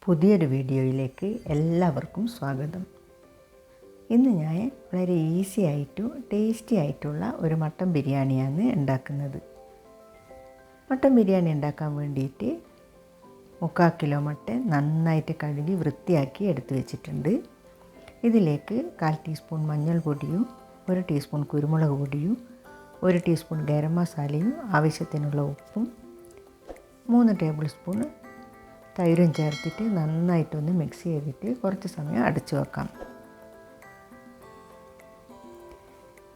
പുതിയൊരു വീഡിയോയിലേക്ക് എല്ലാവർക്കും സ്വാഗതം. ഇന്ന് ഞാൻ വളരെ ഈസി ആയിട്ടും ടേസ്റ്റി ആയിട്ടുള്ള ഒരു മട്ടൻ ബിരിയാണിയാണ് ഉണ്ടാക്കുന്നത്. മട്ടൻ ബിരിയാണി ഉണ്ടാക്കാൻ വേണ്ടിയിട്ട് 3/4 കിലോ മട്ടൻ നന്നായിട്ട് കഴുകി വൃത്തിയാക്കി എടുത്തു വെച്ചിട്ടുണ്ട്. ഇതിലേക്ക് 1/4 ടീസ്പൂൺ മഞ്ഞൾപ്പൊടിയും 1 ടീസ്പൂൺ കുരുമുളക് പൊടിയും 1 ടീസ്പൂൺ ഗരം മസാലയും ആവശ്യത്തിനുള്ള ഉപ്പും 3 ടേബിൾ സ്പൂൺ തൈരും ചേർത്തിട്ട് നന്നായിട്ടൊന്ന് മിക്സ് ചെയ്തിട്ട് കുറച്ച് സമയം അടച്ചു വെക്കാം.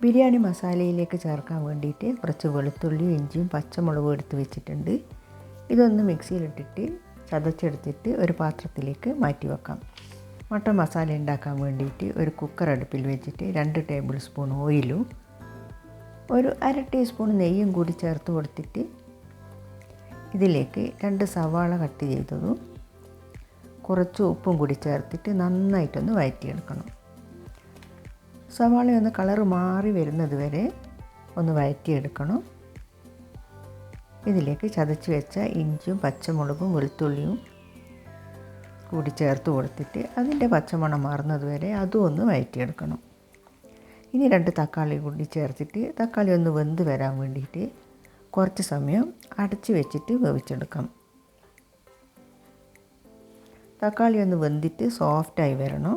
ബിരിയാണി മസാലയിലേക്ക് ചേർക്കാൻ വേണ്ടിയിട്ട് കുറച്ച് വെളുത്തുള്ളിയും ഇഞ്ചിയും പച്ചമുളകും എടുത്ത് വെച്ചിട്ടുണ്ട്. ഇതൊന്ന് മിക്സിയിലിട്ടിട്ട് ചതച്ചെടുത്തിട്ട് ഒരു പാത്രത്തിലേക്ക് മാറ്റി വെക്കാം. മട്ടൻ മസാല ഉണ്ടാക്കാൻ വേണ്ടിയിട്ട് ഒരു കുക്കർ അടുപ്പിൽ വെച്ചിട്ട് 2 ടേബിൾ സ്പൂൺ ഓയിലും 1/2 ടീസ്പൂൺ നെയ്യും കൂടി ചേർത്ത് കൊടുത്തിട്ട് ഇതിലേക്ക് 2 സവാള കട്ട് ചെയ്തതും കുറച്ച് ഉപ്പും കൂടി ചേർത്തിട്ട് നന്നായിട്ടൊന്ന് വഴറ്റിയെടുക്കണം. സവാള ഒന്ന് കളർ മാറി വരുന്നത് വരെ ഒന്ന് വഴറ്റിയെടുക്കണം. ഇതിലേക്ക് ചതച്ച് വെച്ച ഇഞ്ചിയും പച്ചമുളകും വെളുത്തുള്ളിയും കൂടി ചേർത്ത് കൊടുത്തിട്ട് അതിൻ്റെ പച്ചമണം മാറുന്നത് വരെ അതും ഒന്ന് വഴറ്റിയെടുക്കണം. ഇനി 2 തക്കാളി കൂടി ചേർത്തിട്ട് തക്കാളി ഒന്ന് വെന്ത് വരാൻ വേണ്ടിയിട്ട് കുറച്ച് സമയം അടച്ച് വെച്ചിട്ട് വേവിച്ചെടുക്കാം. തക്കാളി ഒന്ന് വെന്തിട്ട് സോഫ്റ്റായി വരണം.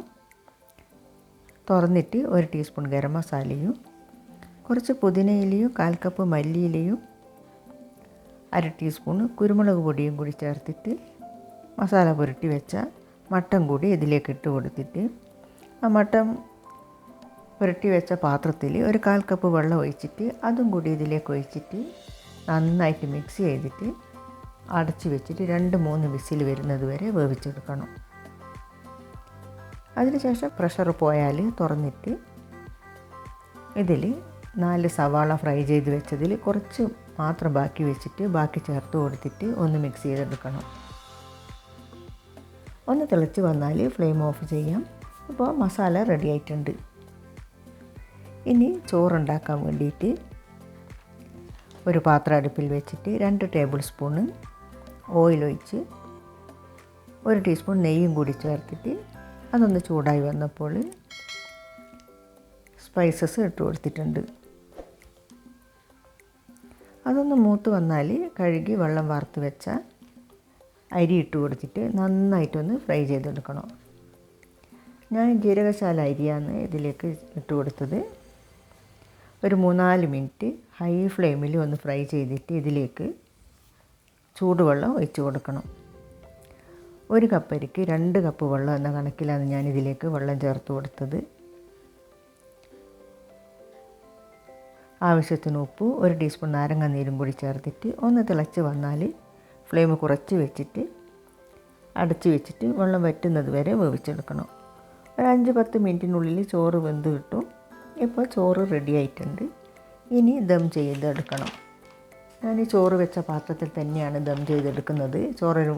തുറന്നിട്ട് 1 ടീസ്പൂൺ ഗരം മസാലയും കുറച്ച് പുതിനയിലയും 1/4 കപ്പ് മല്ലിയിലയും 1/2 ടീസ്പൂൺ കുരുമുളക് പൊടിയും കൂടി ചേർത്തിട്ട് മസാല പുരട്ടി വെച്ച മട്ടൻ കൂടി ഇതിലേക്ക് ഇട്ട് കൊടുത്തിട്ട് ആ മട്ടൻ പുരട്ടി വെച്ച പാത്രത്തിൽ 1/4 കപ്പ് വെള്ളം ഒഴിച്ചിട്ട് അതും കൂടി ഇതിലേക്ക് ഒഴിച്ചിട്ട് നന്നായിട്ട് മിക്സ് ചെയ്തിട്ട് അടച്ച് വെച്ചിട്ട് 2-3 വിസിൽ വരുന്നത് വരെ വേവിച്ചെടുക്കണം. അതിനുശേഷം പ്രഷർ പോയാൽ തുറന്നിട്ട് ഇതിൽ 4 സവാള ഫ്രൈ ചെയ്ത് വെച്ചതിൽ കുറച്ച് മാത്രം ബാക്കി വെച്ചിട്ട് ബാക്കി ചേർത്ത് കൊടുത്തിട്ട് ഒന്ന് മിക്സ് ചെയ്തെടുക്കണം. ഒന്ന് തിളച്ച് വന്നാൽ ഫ്ലെയിം ഓഫ് ചെയ്യാം. ഇപ്പോൾ മസാല റെഡി ആയിട്ടുണ്ട്. ഇനി ചോറുണ്ടാക്കാൻ വേണ്ടിയിട്ട് ഒരു പാത്രം അടുപ്പിൽ വെച്ചിട്ട് 2 ടേബിൾ സ്പൂണ് ഓയിൽ ഒഴിച്ച് 1 ടീസ്പൂൺ നെയ്യും കൂടി ചേർത്തിട്ട് അതൊന്ന് ചൂടായി വന്നപ്പോൾ സ്പൈസസ് ഇട്ട് കൊടുത്തിട്ടുണ്ട്. അതൊന്ന് മൂത്ത് വന്നാൽ കഴുകി വെള്ളം വാർത്ത് വെച്ച അരി ഇട്ട് കൊടുത്തിട്ട് നന്നായിട്ടൊന്ന് ഫ്രൈ ചെയ്തെടുക്കണം. ഞാൻ ജീരകശാല അരിയാണ് ഇതിലേക്ക് ഇട്ട് കൊടുത്തത്. ഒരു 3-4 മിനിറ്റ് ഹൈ ഫ്ലെയിമിൽ ഒന്ന് ഫ്രൈ ചെയ്തിട്ട് ഇതിലേക്ക് ചൂടുവെള്ളം ഒഴിച്ച് കൊടുക്കണം. 1 കപ്പ് അരിക്ക് 2 കപ്പ് വെള്ളം എന്ന കണക്കിലാണ് ഞാൻ ഇതിലേക്ക് വെള്ളം ചേർത്ത് കൊടുത്തത്. ആവശ്യത്തിന് ഉപ്പ് 1 ടീസ്പൂൺ നാരങ്ങ നീരും കൂടി ചേർത്തിട്ട് ഒന്ന് തിളച്ച് വന്നാൽ ഫ്ലെയിം കുറച്ച് വെച്ചിട്ട് അടച്ച് വെച്ചിട്ട് വെള്ളം വറ്റുന്നത് വരെ വേവിച്ചെടുക്കണം. ഒരു 5-10 മിനിറ്റിനുള്ളിൽ ചോറ് വെന്ത് കിട്ടും. ഇപ്പോൾ ചോറ് റെഡി ആയിട്ടുണ്ട്. ഇനി ദം ചെയ്തെടുക്കണം. ഞാൻ ഈ ചോറ് വെച്ച പാത്രത്തിൽ തന്നെയാണ് ദം ചെയ്തെടുക്കുന്നത്. ചോറൊരു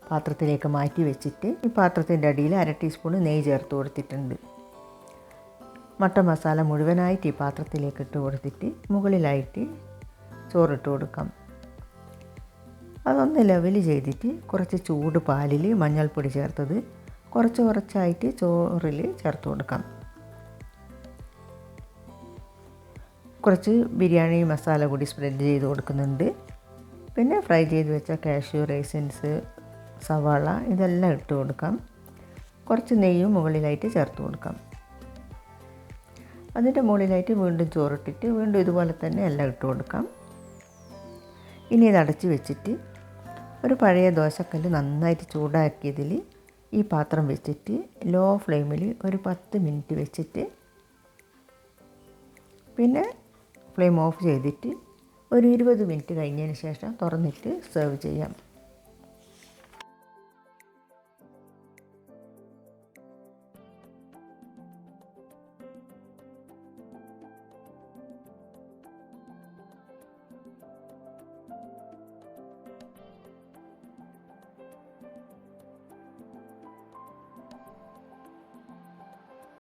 പാത്രത്തിലേക്ക് മാറ്റി വെച്ചിട്ട് ഈ പാത്രത്തിൻ്റെ അടിയിൽ 1/2 ടീസ്പൂൺ നെയ്യ് ചേർത്ത് കൊടുത്തിട്ടുണ്ട്. മട്ടൻ മസാല മുഴുവനായിട്ട് ഈ പാത്രത്തിലേക്ക് ഇട്ട് കൊടുത്തിട്ട് മുകളിലായിട്ട് ചോറിട്ട് കൊടുക്കാം. അതൊന്ന് ലെവൽ ചെയ്തിട്ട് കുറച്ച് ചൂട് പാലിൽ മഞ്ഞൾപ്പൊടി ചേർത്തത് കുറച്ചായിട്ട് ചോറിൽ ചേർത്ത് കൊടുക്കാം. കുറച്ച് ബിരിയാണി മസാല കൂടി സ്പ്രെഡ് ചെയ്ത് കൊടുക്കുന്നുണ്ട്. പിന്നെ ഫ്രൈ ചെയ്ത് വെച്ച കാഷ്യൂ, റൈസിൻസ്, സവാള ഇതെല്ലാം ഇട്ട് കൊടുക്കാം. കുറച്ച് നെയ്യും മുകളിലായിട്ട് ചേർത്ത് കൊടുക്കാം. അതിൻ്റെ മുകളിലായിട്ട് വീണ്ടും ചോറിട്ടിട്ട് വീണ്ടും ഇതുപോലെ തന്നെ എല്ലാം ഇട്ട് കൊടുക്കാം. ഇനി ഇത് അടച്ച് വെച്ചിട്ട് ഒരു പഴയ ദോശക്കല്ല് നന്നായിട്ട് ചൂടാക്കിയതിൽ ഈ പാത്രം വെച്ചിട്ട് ലോ ഫ്ലെയിമിൽ ഒരു 10 മിനിറ്റ് വെച്ചിട്ട് പിന്നെ ഫ്ലെയിം ഓഫ് ചെയ്തിട്ട് ഒരു 20 മിനിറ്റ് കഴിഞ്ഞതിന് ശേഷം തുറന്നിട്ട് സെർവ് ചെയ്യാം.